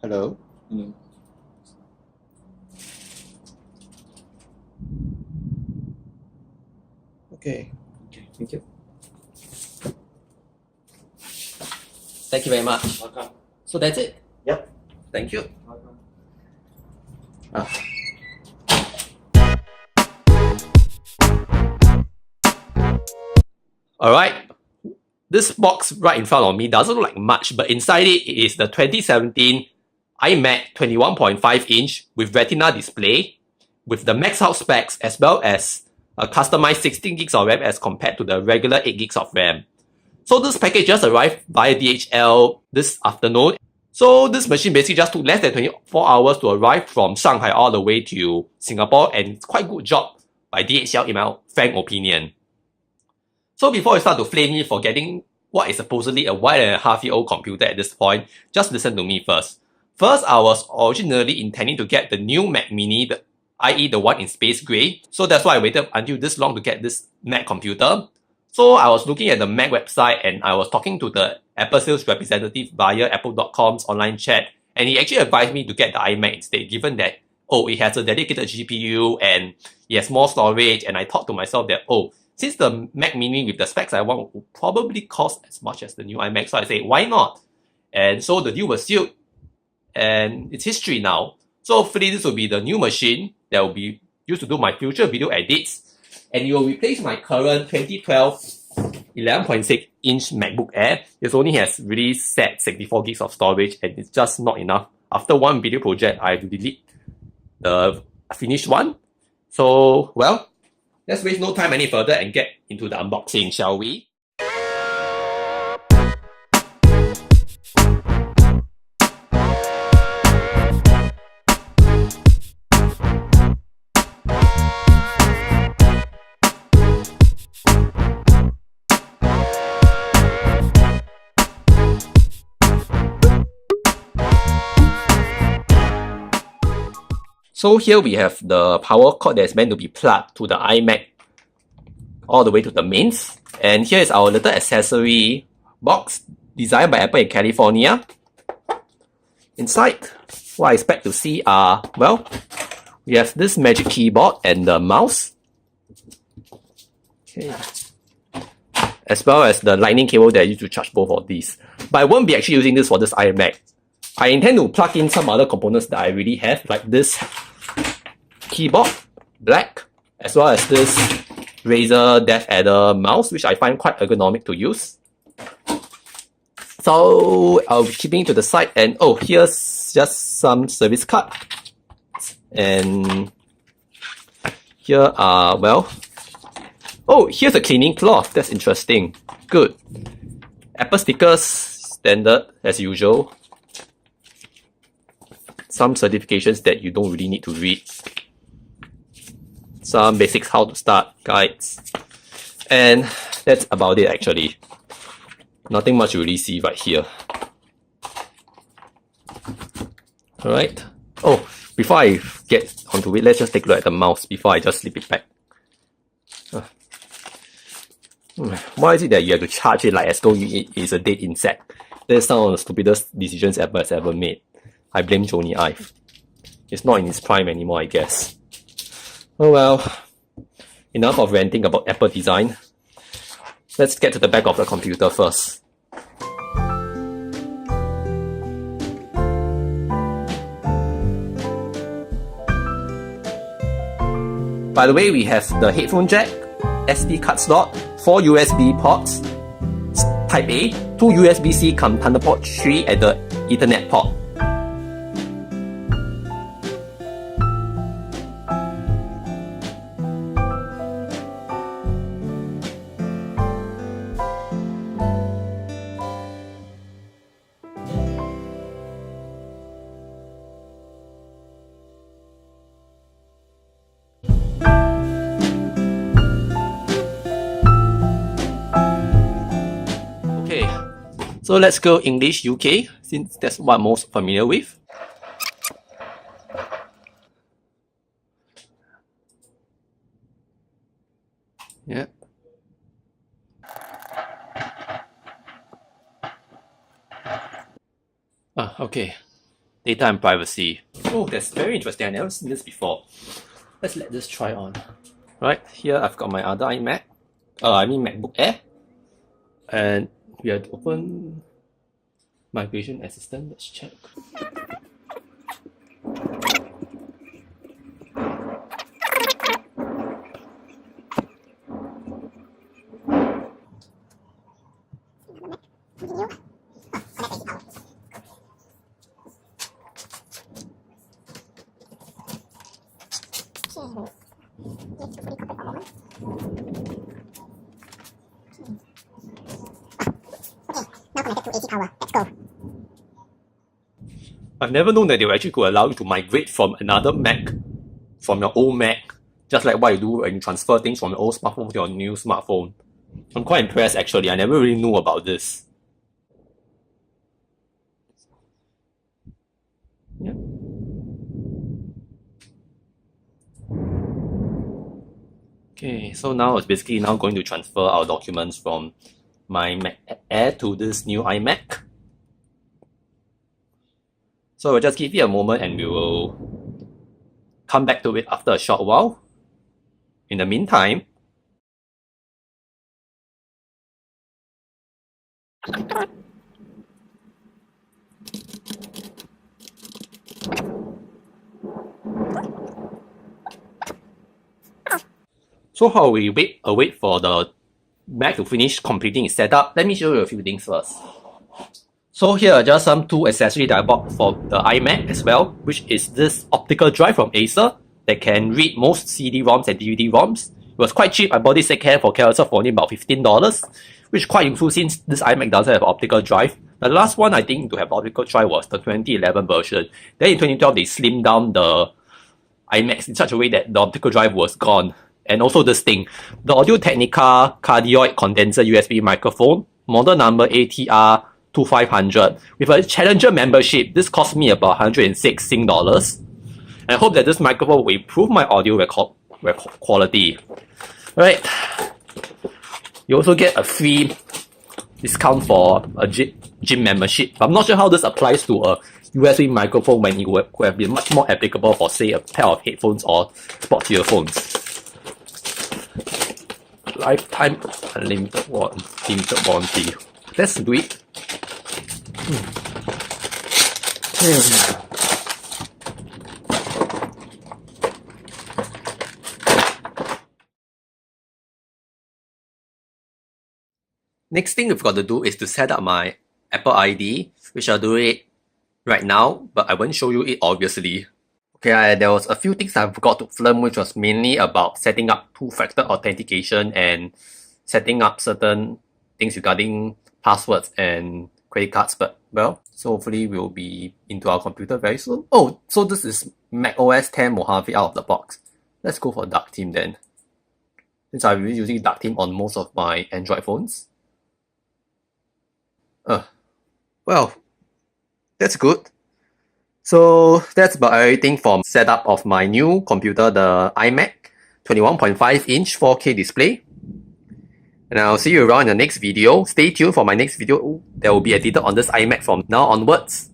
Hello. Mm. Okay. Okay, thank you. Thank you very much. Welcome. So that's it. Yep. Thank you. Welcome. Alright. This box right in front of me doesn't look like much, but inside it is the 2017 iMac 21.5-inch with Retina display, with the max out specs as well as a customized 16 gigs of RAM as compared to the regular 8 gigs of RAM. So this package just arrived via DHL this afternoon. So this machine basically just took less than 24 hours to arrive from Shanghai all the way to Singapore, and it's quite a good job by DHL in my frank opinion. So before you start to flame me for getting what is supposedly a 1.5-year-old computer at this point, just listen to me first. First, I was originally intending to get the new Mac Mini, i.e. the one in space gray. So that's why I waited until this long to get this Mac computer. So I was looking at the Mac website and I was talking to the Apple sales representative via apple.com's online chat, and he actually advised me to get the iMac instead, given that, it has a dedicated GPU and it has more storage, and I thought to myself that, since the Mac Mini with the specs I want will probably cost as much as the new iMac, so I say, why not? And so the deal was sealed, and it's history now. So hopefully this will be the new machine that will be used to do my future video edits, and it will replace my current 2012 11.6-inch MacBook Air. This only has really sad 64 gigs of storage, and it's just not enough. After one video project, I have to delete the finished one. So, well, let's waste no time any further and get into the unboxing, shall we? So here we have the power cord that's meant to be plugged to the iMac all the way to the mains. And here is our little accessory box designed by Apple in California. Inside, what I expect to see are, well, we have this magic keyboard and the mouse. Okay. As well as the lightning cable that I use to charge both of these. But I won't be actually using this for this iMac. I intend to plug in some other components that I already have, like this keyboard, black, as well as this Razer Death Adder mouse, which I find quite ergonomic to use. So I'll be keeping it to the side, and here's just some service card. And here are, here's a cleaning cloth. That's interesting. Good. Apple stickers, standard as usual. Some certifications that you don't really need to read. Some basics how to start guides. And that's about it actually. Nothing much you really see right here. Alright. Before I get onto it, let's just take a look at the mouse before I just slip it back. Why is it that you have to charge it like as though it is a dead insect? That's some of the stupidest decisions Apple has ever made. I blame Jony Ive. It's not in its prime anymore, I guess. Oh well, enough of ranting about Apple design. Let's get to the back of the computer first. By the way, we have the headphone jack, SD card slot, 4 USB ports, Type A, 2 USB-C come Thunderbolt 3 at the Ethernet port. So let's go English UK, since that's what I'm most familiar with. Yep. Okay. Data and privacy. Oh, that's very interesting. I've never seen this before. Let's let this try on. Right, here I've got my other iMac. I mean MacBook Air. And we have to open Migration Assistant. Let's check. I've never known that they actually could allow you to migrate from another Mac, from your old Mac, just like what you do when you transfer things from your old smartphone to your new smartphone. I'm quite impressed actually. I never really knew about this. Yeah. Okay, so now it's basically now going to transfer our documents from my Mac Air to this new iMac. So we'll just give it a moment and we will come back to it after a short while. In the meantime, so while we wait for the Mac to finish completing its setup, let me show you a few things first. So here are just some two accessories that I bought for the iMac as well, which is this optical drive from Acer that can read most CD-ROMs and DVD-ROMs. It was quite cheap. I bought this secondhand for Carousel for only about $15, which is quite useful since this iMac doesn't have optical drive. The last one I think to have optical drive was the 2011 version. Then in 2012 they slimmed down the iMacs in such a way that the optical drive was gone. And also this thing, the Audio-Technica cardioid condenser USB microphone, model number ATR2500. With a Challenger membership, this cost me about 106 Sing dollars. And I hope that this microphone will improve my audio record quality. Alright. You also get a free discount for a gym membership. I'm not sure how this applies to a USB microphone when it would have been much more applicable for, say, a pair of headphones or sports earphones. Lifetime unlimited warranty. Let's do it. Next thing we've got to do is to set up my Apple ID, which I'll do it right now, but I won't show you it obviously. Okay, there was a few things I forgot to film, which was mainly about setting up two-factor authentication and setting up certain things regarding passwords and credit cards, but well, so hopefully we'll be into our computer very soon. Oh, so this is Mac OS 10 Mojave out of the box. Let's go for Dark Theme then, since I've been using Dark Theme on most of my Android phones. Well, that's good. So that's about everything from setup of my new computer, the iMac 21.5-inch 4K display. And I'll see you around in the next video. Stay tuned for my next video that will be edited on this iMac from now onwards.